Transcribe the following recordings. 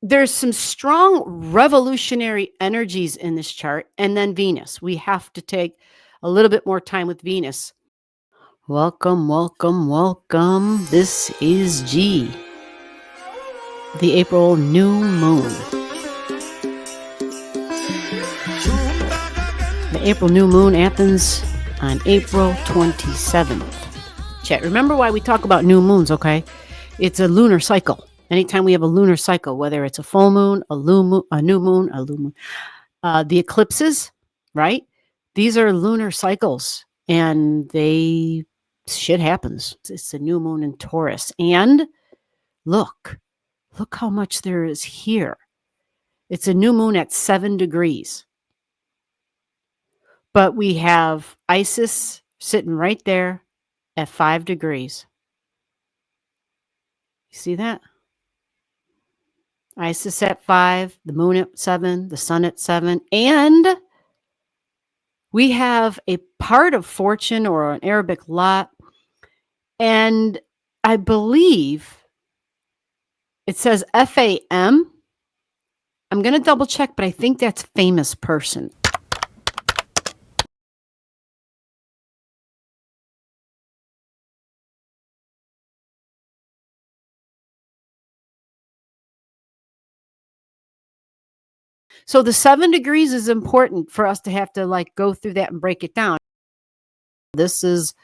there's some strong revolutionary energies in this chart. And then Venus. We have to take a little bit more time with Venus. Welcome, welcome, welcome. This is G, the April new moon. The April new moon happens on April 27th. Chat, remember why we talk about new moons, okay? It's a lunar cycle. Anytime we have a lunar cycle, whether it's a full moon, a new moon, the eclipses, right? These are lunar cycles, and shit happens. It's a new moon in Taurus. And look how much there is here. It's a new moon at 7 degrees. But we have Isis sitting right there at 5 degrees. You see that? Isis at 5, the moon at 7, the sun at 7, and we have a part of fortune or an Arabic lot, and I believe it says FAM. I'm going to double check, but I think that's famous person. So the 7 degrees is important for us to have to go through that and break it down. This is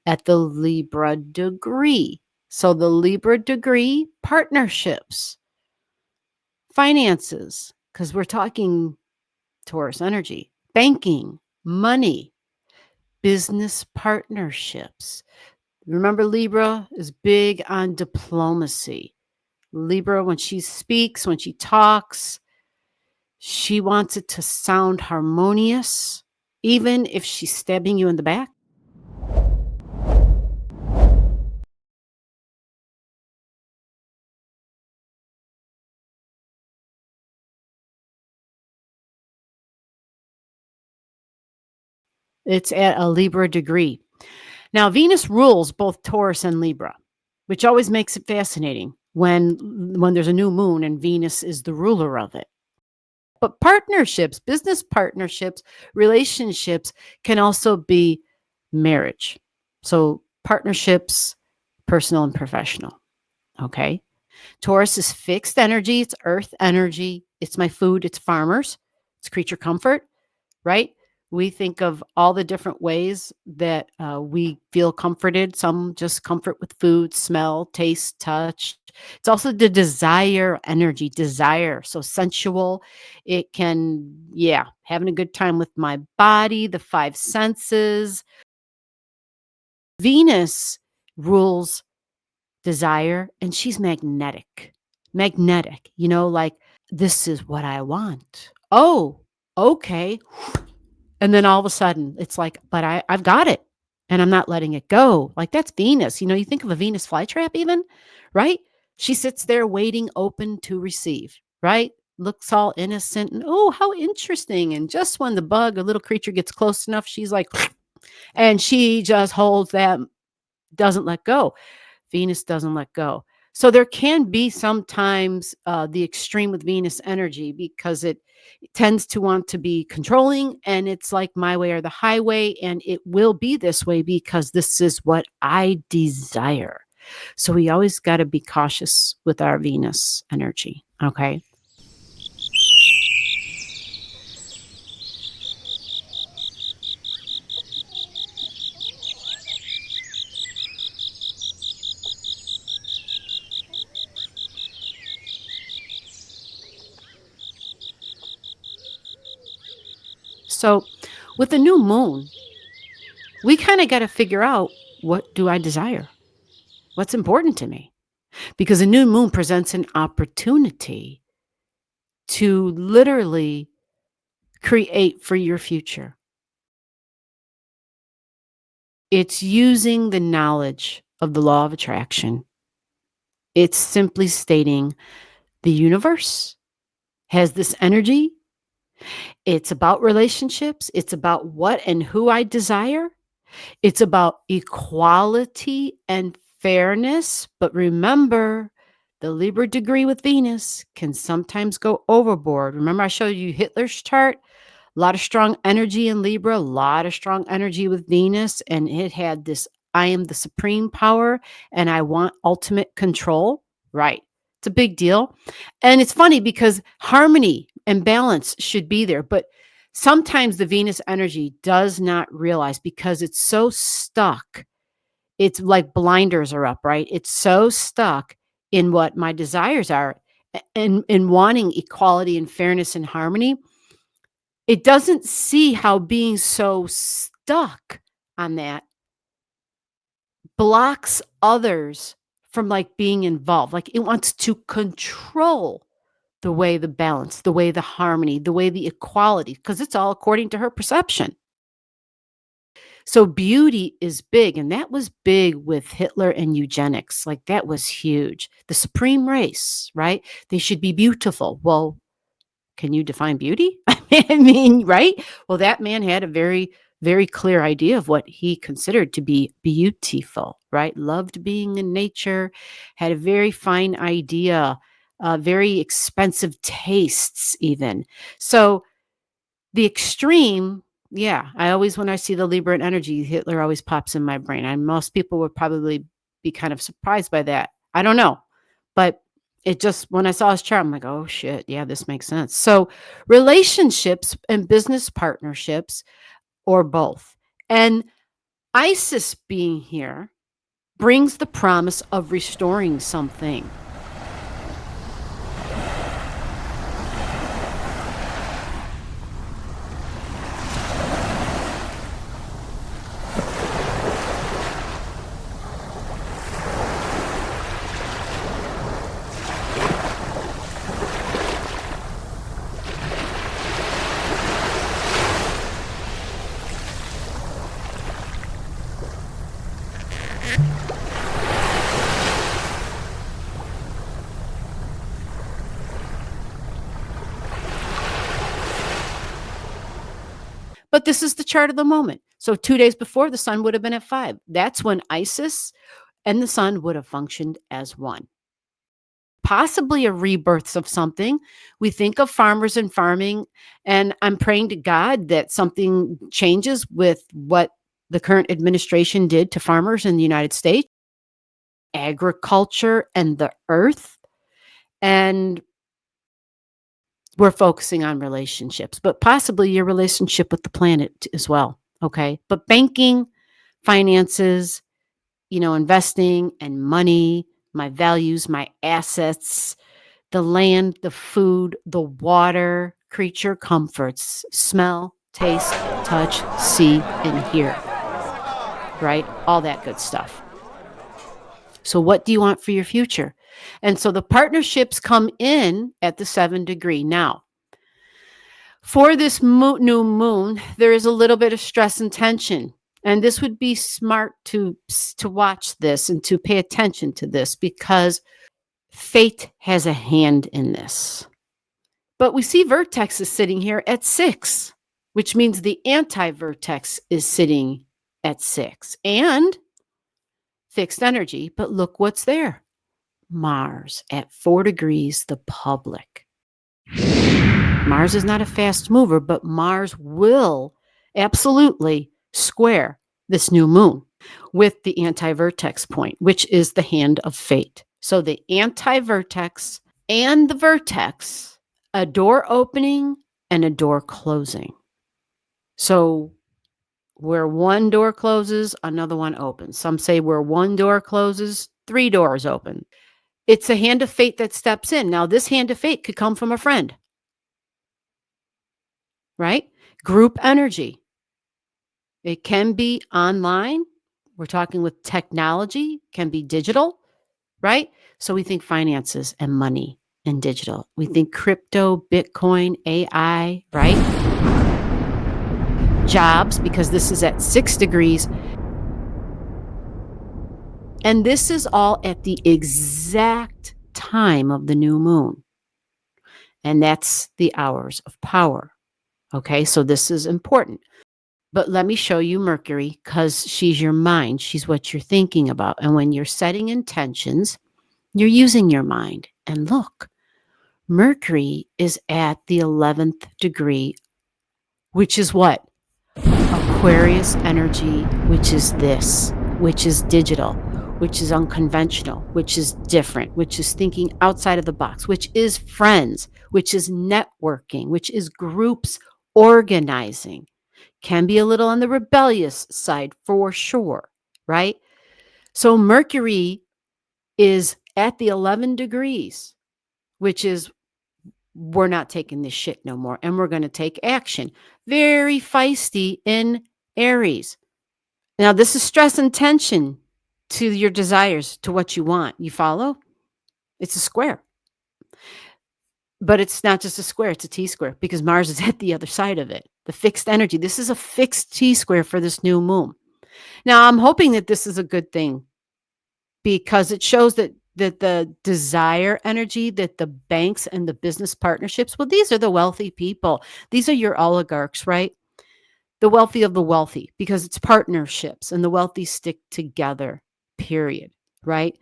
at the Libra degree. So the Libra degree, partnerships, finances, because we're talking Taurus energy, banking, money, business partnerships. Remember, Libra is big on diplomacy. Libra, when she speaks, when she talks, she wants it to sound harmonious, even if she's stabbing you in the back. It's at a Libra degree. Now, Venus rules both Taurus and Libra, which always makes it fascinating when there's a new moon and Venus is the ruler of it. But partnerships, business partnerships, relationships can also be marriage. So partnerships, personal and professional. Okay. Taurus is fixed energy. It's earth energy. It's my food. It's farmers. It's creature comfort, right? We think of all the different ways that we feel comforted. Some just comfort with food, smell, taste, touch. It's also the desire energy, desire. So sensual. It can, having a good time with my body, the 5 senses. Venus rules desire, and she's magnetic. Magnetic, this is what I want. Oh, okay. And then all of a sudden, it's like, but I've got it, and I'm not letting it go. That's Venus. You think of a Venus flytrap even, right? She sits there waiting, open to receive, right? Looks all innocent, and oh, how interesting. And just when the bug, a little creature, gets close enough, she's like, and she just holds that, doesn't let go. Venus doesn't let go. So there can be sometimes the extreme with Venus energy, because it tends to want to be controlling, and it's like my way or the highway, and it will be this way because this is what I desire. So we always got to be cautious with our Venus energy, okay? So with the new moon, we kind of got to figure out, what do I desire? What's important to me? Because a new moon presents an opportunity to literally create for your future. It's using the knowledge of the law of attraction. It's simply stating the universe has this energy. It's about relationships. It's about what and who I desire. It's about equality and fairness. But remember, the Libra degree with Venus can sometimes go overboard. Remember, I showed you Hitler's chart? A lot of strong energy in Libra, a lot of strong energy with Venus, and it had this I am the supreme power and I want ultimate control. Right. It's a big deal. And it's funny because harmony and balance should be there, but sometimes the Venus energy does not realize because it's so stuck. It's like blinders are up, right? It's so stuck in what my desires are and in wanting equality and fairness and harmony. It doesn't see how being so stuck on that blocks others from like being involved. Like it wants to control the way the balance, the way the harmony, the way the equality, because it's all according to her perception. So beauty is big, and that was big with Hitler and eugenics. Like that was huge. The supreme race, right? They should be beautiful. Well, can you define beauty? I mean, right? Well, that man had a very, very clear idea of what he considered to be beautiful, right? Loved being in nature, had a very fine idea, very expensive tastes, even. So the extreme, yeah, I always, when I see the Libra energy, Hitler always pops in my brain. And most people would probably be kind of surprised by that. I don't know. But it just, when I saw his chart, I'm like, oh shit, yeah, this makes sense. So relationships and business partnerships, or both. And Isis being here brings the promise of restoring something. But this is the chart of the moment. So 2 days before, the sun would have been at 5. That's when Isis and the sun would have functioned as one. Possibly a rebirth of something. We think of farmers and farming, and I'm praying to God that something changes with what the current administration did to farmers in the United States, agriculture and the earth. And we're focusing on relationships, but possibly your relationship with the planet as well. Okay. But banking, finances, investing and money, my values, my assets, the land, the food, the water, creature comforts, smell, taste, touch, see, and hear, right? All that good stuff. So what do you want for your future? And so the partnerships come in at the 7 degree. Now, for this new moon, there is a little bit of stress and tension. And this would be smart to watch this and to pay attention to this because fate has a hand in this. But we see vertex is sitting here at 6, which means the anti-vertex is sitting at 6 and fixed energy. But look what's there. Mars at 4 degrees, the public. Mars is not a fast mover, but Mars will absolutely square this new moon with the anti-vertex point, which is the hand of fate. So the anti-vertex and the vertex, a door opening and a door closing. So where one door closes, another one opens. Some say where one door closes, 3 doors open. It's a hand of fate that steps in. Now, this hand of fate could come from a friend, right? Group energy. It can be online. We're talking with technology, can be digital, right? So we think finances and money and digital. We think crypto, Bitcoin, AI, right? Jobs, because this is at 6 degrees. And this is all at the exact time of the new moon. And that's the hours of power. Okay, so this is important. But let me show you Mercury because she's your mind. She's what you're thinking about. And when you're setting intentions, You're using your mind. And look, Mercury is at the 11th degree, which is what? Aquarius energy, which is this, which is digital, which is unconventional, which is different, which is thinking outside of the box, which is friends, which is networking, which is groups organizing. Can be a little on the rebellious side for sure, right? So Mercury is at the 11 degrees, which is we're not taking this shit no more and we're going to take action. Very feisty in Aries. Now, this is stress and tension to your desires, to what you want. You follow? It's a square. But it's not just a square, it's a T square because Mars is at the other side of it. The fixed energy. This is a fixed T square for this new moon. Now, I'm hoping that this is a good thing because it shows that the desire energy, that the banks and the business partnerships, well, these are the wealthy people. These are your oligarchs, right? The wealthy of the wealthy, because it's partnerships and the wealthy stick together, period, right?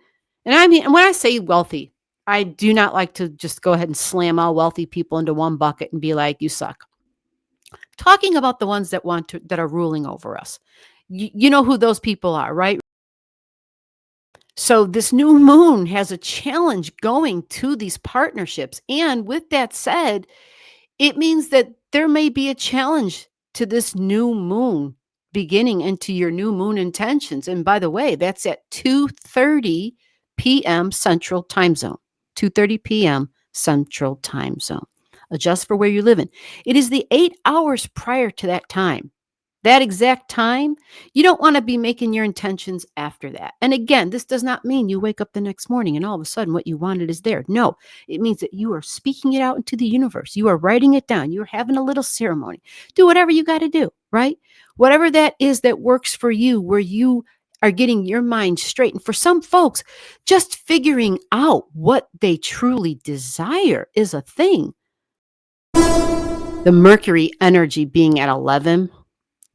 And I mean, when I say wealthy, I do not like to just go ahead and slam all wealthy people into one bucket and be like, you suck. Talking about the ones that want to, that are ruling over us. You know who those people are, right? So this new moon has a challenge going to these partnerships. And with that said, it means that there may be a challenge to this new moon beginning into your new moon intentions. And by the way, that's at 2:30 p.m. Central Time Zone. 2:30 p.m. Central Time Zone. Adjust for where you're living. It is the 8 hours prior to that time. That exact time, you don't want to be making your intentions after that. And again, this does not mean you wake up the next morning and all of a sudden what you wanted is there. No, it means that you are speaking it out into the universe. You are writing it down. You're having a little ceremony. Do whatever you got to do, right? Whatever that is that works for you, where you are getting your mind straight. And for some folks, just figuring out what they truly desire is a thing. The Mercury energy being at 11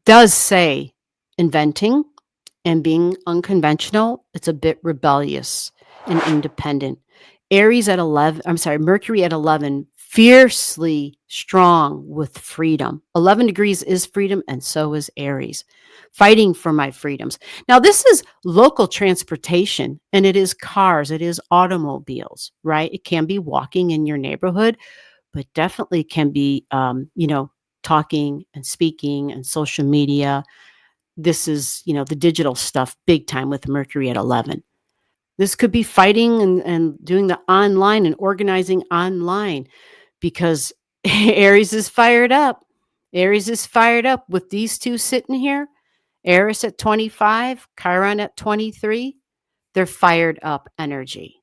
does say inventing and being unconventional. It's a bit rebellious and independent. Aries at 11, I'm sorry, Mercury at 11, fiercely strong with freedom. 11 degrees is freedom, and so is Aries. Fighting for my freedoms. Now, this is local transportation, and it is cars, it is automobiles, right? It can be walking in your neighborhood, but definitely can be, talking and speaking and social media. This is, the digital stuff big time with Mercury at 11. This could be fighting and doing the online and organizing online because Aries is fired up. Aries is fired up with these two sitting here. Eris at 25, Chiron at 23. They're fired up energy.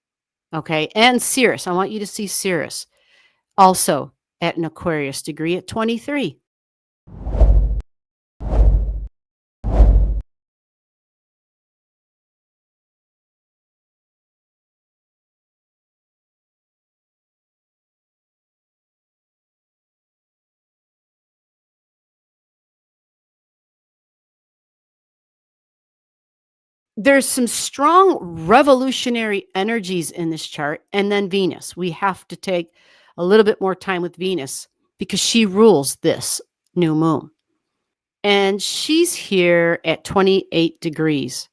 Okay. And Sirius. I want you to see Sirius also at an Aquarius degree at 23. There's some strong revolutionary energies in this chart. And then Venus. We have to take a little bit more time with Venus because she rules this new moon. And she's here at 28 degrees.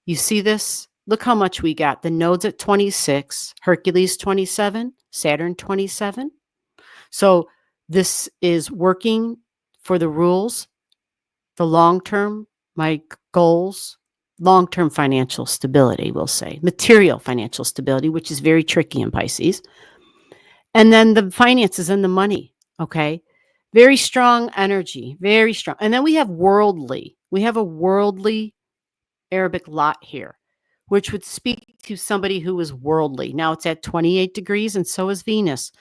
You see this? Look how much we got. The nodes at 26, Hercules 27, Saturn 27. So this is working for the rules, the long term, my goals, long term financial stability, we'll say, material financial stability, which is very tricky in Pisces. And then the finances and the money. Okay. Very strong energy, very strong. And then we have worldly. We have a worldly Arabic lot here, which would speak to somebody who is worldly. Now it's at 28 degrees, and so is Venus.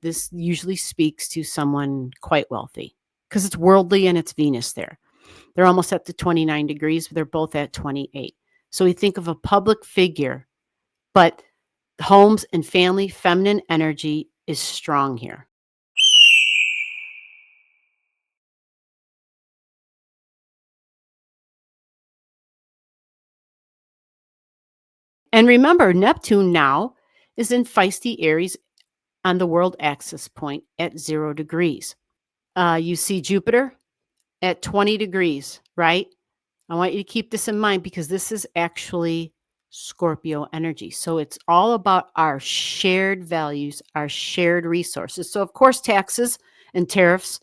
This usually speaks to someone quite wealthy because it's worldly and it's Venus there. They're almost at the 29 degrees. They're both at 28. So we think of a public figure, but homes and family, feminine energy is strong here. And remember, Neptune now is in feisty Aries on the world axis point at 0 degrees. You see Jupiter at 20 degrees, right? I want you to keep this in mind because this is actually Scorpio energy. So it's all about our shared values, our shared resources. So, of course, taxes and tariffs,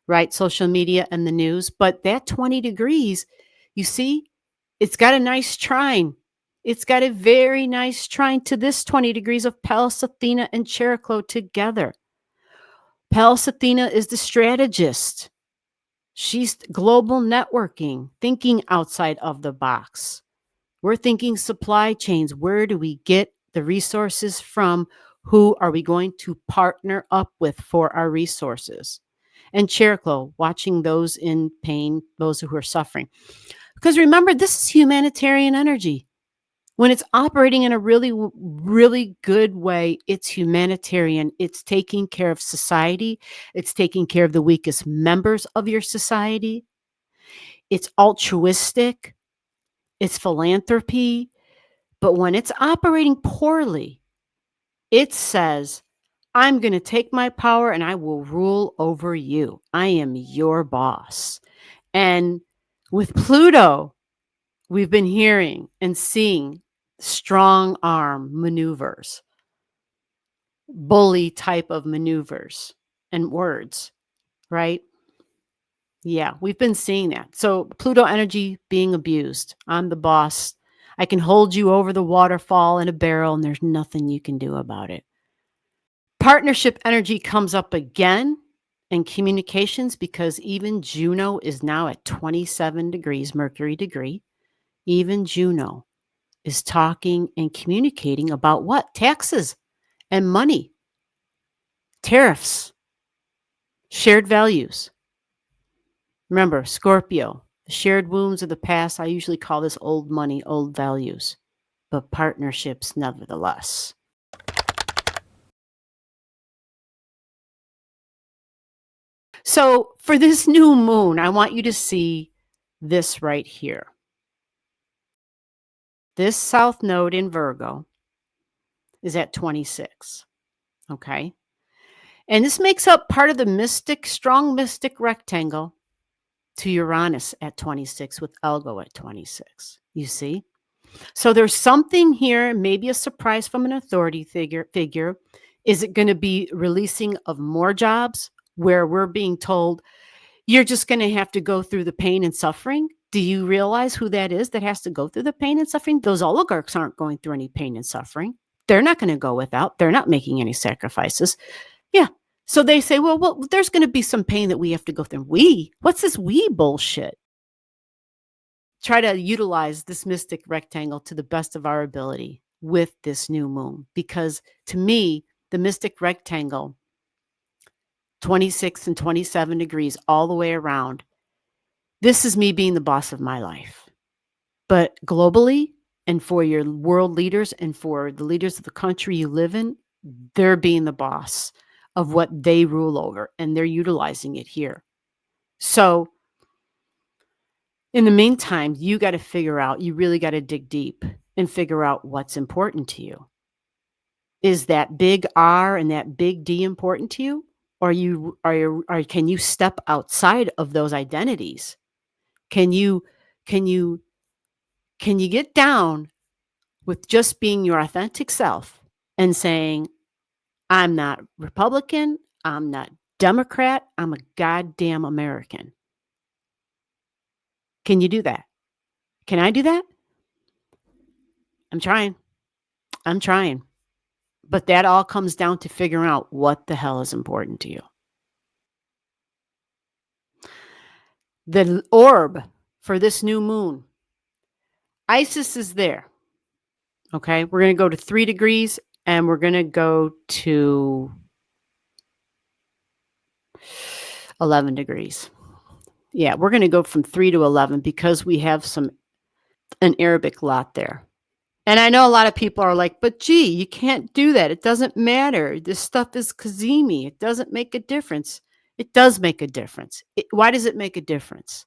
right? Social media and the news. But that 20 degrees, you see, it's got a nice trine. It's got a very nice trine to this 20 degrees of Pallas Athena and Chericlo together. Pallas Athena is the strategist. She's global networking, thinking outside of the box. We're thinking supply chains. Where do we get the resources from? Who are we going to partner up with for our resources? And Chericlo, watching those in pain, those who are suffering. Because remember, this is humanitarian energy. When it's operating in a really, really good way, it's humanitarian. It's taking care of society. It's taking care of the weakest members of your society. It's altruistic. It's philanthropy. But when it's operating poorly, it says, I'm going to take my power and I will rule over you. I am your boss. And with Pluto, we've been hearing and seeing strong arm maneuvers, bully type of maneuvers and words, right? Yeah, we've been seeing that. So Pluto energy being abused. I'm the boss. I can hold you over the waterfall in a barrel and there's nothing you can do about it. Partnership energy comes up again in communications because even Juno is now at 27 degrees, Mercury degree. Even Juno is talking and communicating about what? Taxes and money, tariffs, shared values. Remember, Scorpio, the shared wounds of the past. I usually call this old money, old values, but partnerships nevertheless. So for this new moon, I want you to see this right here. This south node in Virgo is at 26. Okay. And this makes up part of the strong mystic rectangle to Uranus at 26 with Elgo at 26. You see? So there's something here, maybe a surprise from an authority figure. Is it going to be releasing of more jobs where we're being told you're just going to have to go through the pain and suffering? Do you realize who that is that has to go through the pain and suffering? Those oligarchs aren't going through any pain and suffering. They're not going to go without. They're not making any sacrifices. Yeah. So they say, well, there's going to be some pain that we have to go through. What's this we bullshit? Try to utilize this mystic rectangle to the best of our ability with this new moon. Because to me, the mystic rectangle, 26 and 27 degrees all the way around, this is me being the boss of my life. But globally, and for your world leaders and for the leaders of the country you live in, they're being the boss of what they rule over, and they're utilizing it here. So in the meantime, you got to figure out, you really got to dig deep and figure out what's important to you. Is that big R and that big D important to you? Or can you step outside of those identities? Can you get down with just being your authentic self and saying, I'm not Republican, I'm not Democrat, I'm a goddamn American? Can you do that? Can I do that? I'm trying. But that all comes down to figuring out what the hell is important to you. The orb for this new moon, Isis is there. Okay, we're going to go to 3 degrees and we're going to go to 11 degrees. Yeah, we're going to go from 3 to 11 because we have an Arabic lot there. And I know a lot of people are like, but gee, you can't do that. It doesn't matter. This stuff is Kazemi. It doesn't make a difference. It does make a difference. Why does it make a difference?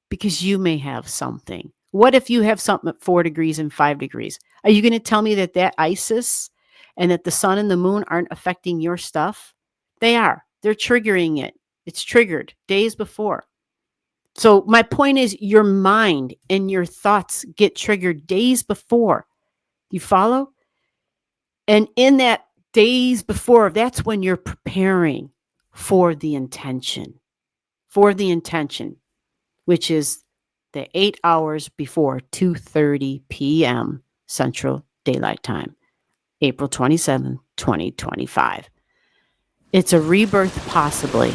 Because you may have something. What if you have something at 4 degrees and 5 degrees? Are you going to tell me that that ISIS and that the sun and the moon aren't affecting your stuff? They are. They're triggering it. It's triggered days before. So my point is your mind and your thoughts get triggered days before. You follow? And in that days before, that's when you're preparing for the intention, which is the 8 hours before 2:30 p.m. Central Daylight Time, April 27, 2025. It's a rebirth possibly.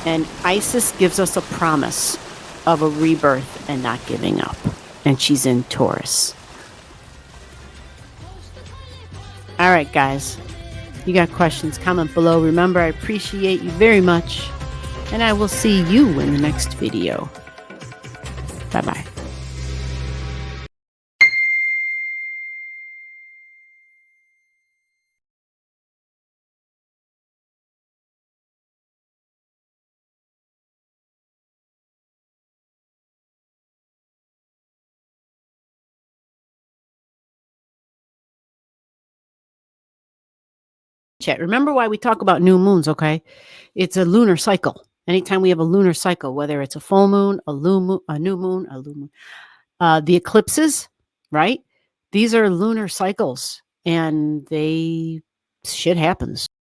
And Isis gives us a promise of a rebirth and not giving up. And she's in Taurus. All right, guys. You got questions, comment below. Remember, I appreciate you very much. And I will see you in the next video. Bye-bye. Chat. Remember why we talk about new moons, okay? It's a lunar cycle. Anytime we have a lunar cycle, whether it's a full moon, a new moon, the eclipses, right? These are lunar cycles and shit happens.